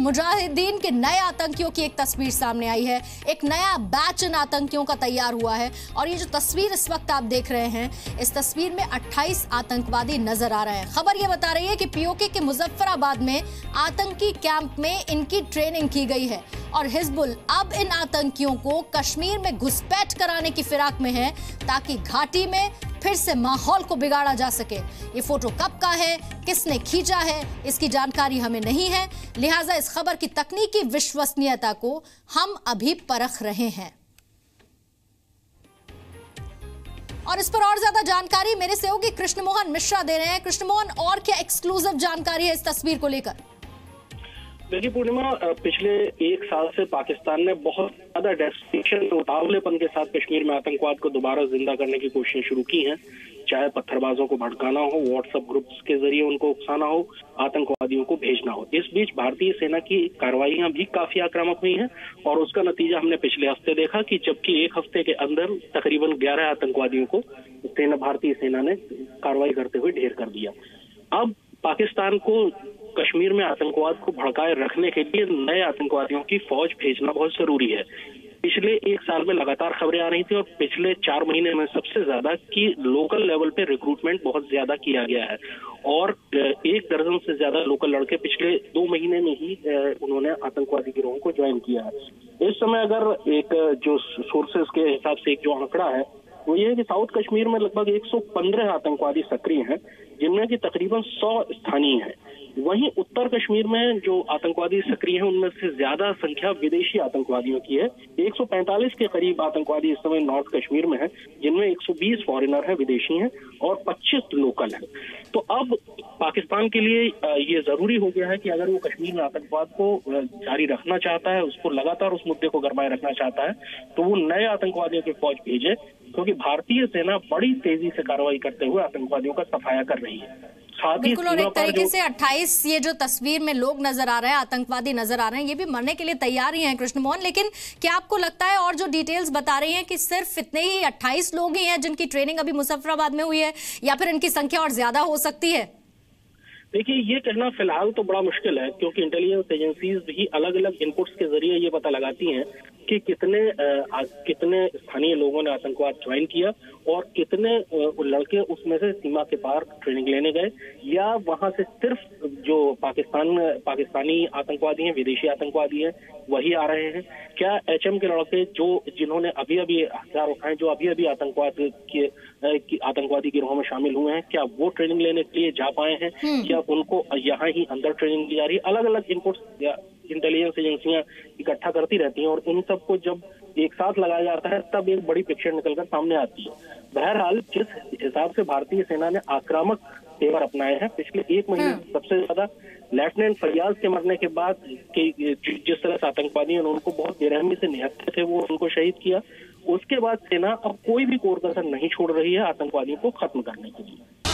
मुजाहिदीन के नए आतंकियों की एक तस्वीर सामने आई है। एक नया बैच इन आतंकियों का तैयार हुआ है और ये जो तस्वीर इस वक्त आप देख रहे हैं, इस तस्वीर में 28 आतंकवादी नजर आ रहे हैं। खबर ये बता रही है कि पीओके के मुजफ्फराबाद में आतंकी कैंप में इनकी ट्रेनिंग की गई है और हिजबुल अब इन आतंकियों को कश्मीर में घुसपैठ कराने की फिराक में है ताकि घाटी में फिर से माहौल को बिगाड़ा जा सके। ये फोटो कब का है, किसने खींचा है, इसकी जानकारी हमें नहीं है, लिहाजा इस खबर की तकनीकी विश्वसनीयता को हम अभी परख रहे हैं। और इस पर और ज्यादा जानकारी मेरे सहयोगी कृष्णमोहन मिश्रा दे रहे हैं। कृष्णमोहन, और क्या एक्सक्लूसिव जानकारी है इस तस्वीर को लेकर? देखिए पूर्णिमा, पिछले एक साल से पाकिस्तान ने बहुत ज्यादा डेस्टिनेशन उतावलेपन के साथ कश्मीर में आतंकवाद को दोबारा जिंदा करने की कोशिशें शुरू की हैं। चाहे पत्थरबाजों को भड़काना हो, व्हाट्सएप ग्रुप्स के जरिए उनको उकसाना हो, आतंकवादियों को भेजना हो। इस बीच भारतीय सेना की कार्रवाइयां भी काफी आक्रामक हुई हैं और उसका नतीजा हमने पिछले हफ्ते देखा कि जबकि एक हफ्ते के अंदर तकरीबन 11 आतंकवादियों को भारतीय सेना ने कार्रवाई करते हुए ढेर कर दिया। अब पाकिस्तान को कश्मीर में आतंकवाद को भड़काए रखने के लिए नए आतंकवादियों की फौज भेजना बहुत जरूरी है। पिछले एक साल में लगातार खबरें आ रही थी और पिछले 4 महीने में सबसे ज्यादा कि लोकल लेवल पे रिक्रूटमेंट बहुत ज्यादा किया गया है और 1 दर्जन से ज्यादा लोकल लड़के पिछले 2 महीने में ही उन्होंने आतंकवादी गिरोह को ज्वाइन किया है। इस समय अगर एक जो सोर्सेज के हिसाब से एक जो आंकड़ा है वो ये है कि साउथ कश्मीर में लगभग 115 आतंकवादी सक्रिय हैं, जिनमें की तकरीबन 100 स्थानीय हैं। वहीं उत्तर कश्मीर में जो आतंकवादी सक्रिय हैं उनमें से ज्यादा संख्या विदेशी आतंकवादियों की है। 145 के करीब आतंकवादी इस समय नॉर्थ कश्मीर में हैं, जिनमें 120 फॉरेनर हैं, विदेशी हैं और 25 लोकल हैं। तो अब पाकिस्तान के लिए ये जरूरी हो गया है कि अगर वो कश्मीर में आतंकवाद को जारी रखना चाहता है, उसको लगातार उस मुद्दे को गरमाए रखना चाहता है, तो वो नए आतंकवादियों की फौज भेजे, क्योंकि भारतीय सेना बड़ी तेजी से कार्रवाई करते हुए आतंकवादियों का सफाया कर रही है। बिल्कुल, और एक तरीके से 28 ये जो तस्वीर में लोग नजर आ रहे हैं, आतंकवादी नजर आ रहे हैं, ये भी मरने के लिए तैयार ही हैं कृष्णमोहन। लेकिन क्या आपको लगता है, और जो डिटेल्स बता रही हैं कि सिर्फ इतने ही 28 लोग ही हैं जिनकी ट्रेनिंग अभी मुजफ्फराबाद में हुई है, या फिर इनकी संख्या और ज्यादा हो सकती है? देखिए, ये कहना फिलहाल तो बड़ा मुश्किल है, क्योंकि इंटेलिजेंस एजेंसीज भी अलग अलग इनपुट्स के जरिए ये पता लगाती हैं कि कितने स्थानीय लोगों ने आतंकवाद ज्वाइन किया और कितने लड़के उसमें से सीमा के पार ट्रेनिंग लेने गए, या वहां से सिर्फ जो पाकिस्तानी आतंकवादी हैं, विदेशी आतंकवादी हैं, वही आ रहे हैं। क्या एचएम के लड़के जिन्होंने अभी अभी हथियार उठाए, जो अभी अभी आतंकवादी गिरोह में शामिल हुए हैं, क्या वो ट्रेनिंग लेने के लिए जा पाए हैं, या उनको यहाँ ही अंदर ट्रेनिंग दी जा रही है? अलग अलग इनपुट्स इंटेलिजेंस एजेंसियां इकट्ठा करती रहती हैं और इन सबको जब एक साथ लगाया जाता है तब एक बड़ी पिक्चर निकलकर सामने आती है। बहरहाल, जिस हिसाब से भारतीय सेना ने आक्रामक तेवर अपनाए हैं पिछले 1 महीने में, सबसे ज्यादा लेफ्टिनेंट फैयाज के मरने के बाद जिस तरह से आतंकवादियों ने उनको बहुत बेरहमी से निहत्ते थे, वो उनको शहीद किया। उसके बाद सेना अब कोई भी कोर कसर नहीं छोड़ रही है आतंकवादियों को खत्म करने के लिए।